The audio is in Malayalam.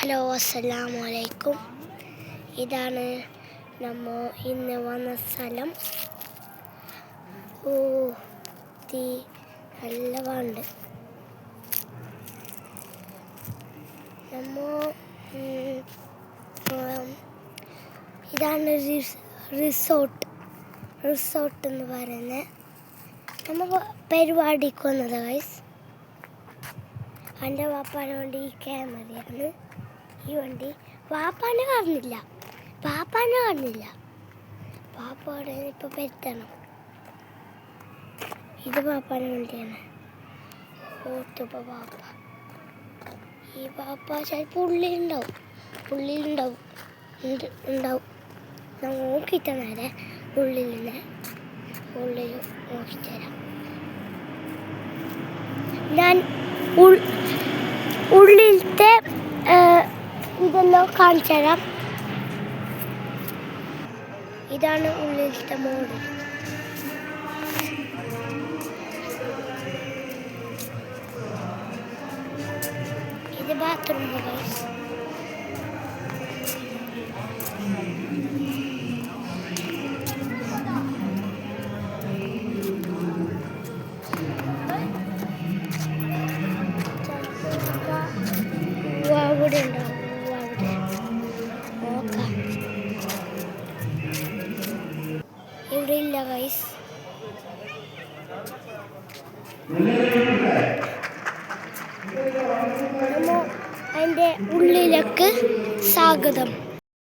ഹലോ അസ്സലാമു അലൈക്കും. ഇതാണ് നമ്മൾ ഇന്ന് വന്ന സ്ഥലം. നല്ല വാണ്ട് ഇതാണ് റിസോർട്ട് എന്ന് പറയുന്നത്. നമ്മൾ പരിപാടിക്ക് വന്നത് ഗൈസ്. എൻ്റെ വാപ്പാനെ വണ്ടി ഈ ക്യാമറയാണ്. ഈ വണ്ടി വാപ്പാനെ കാണുന്നില്ല. വാപ്പാടെ ഇപ്പോൾ പെരുത്തണം. ഇത് വാപ്പാനെ വണ്ടിയാണ്. ഓർത്തുപ്പ വാപ്പ. ഈ വാപ്പ ചിലപ്പോൾ ഉള്ളിലുണ്ടാവും. ഞാൻ നോക്കിയിട്ട് നേരെ ഉള്ളിൽ നോക്കിത്തരാം. ഞാൻ ഉള്ളിലത്തെ ഇതെല്ലാം കാണിച്ചു തരാം. ഇതാണ് ഉള്ളിലത്തെ മോഡ്. ഇത് ബാത്റൂം ഗൈസ്. അവിടെ ഉണ്ടാവും. നോക്കാം. ഇവിടെ ഇല്ല ഗൈസ്. അതിൻ്റെ ഉള്ളിലേക്ക് സ്വാഗതം.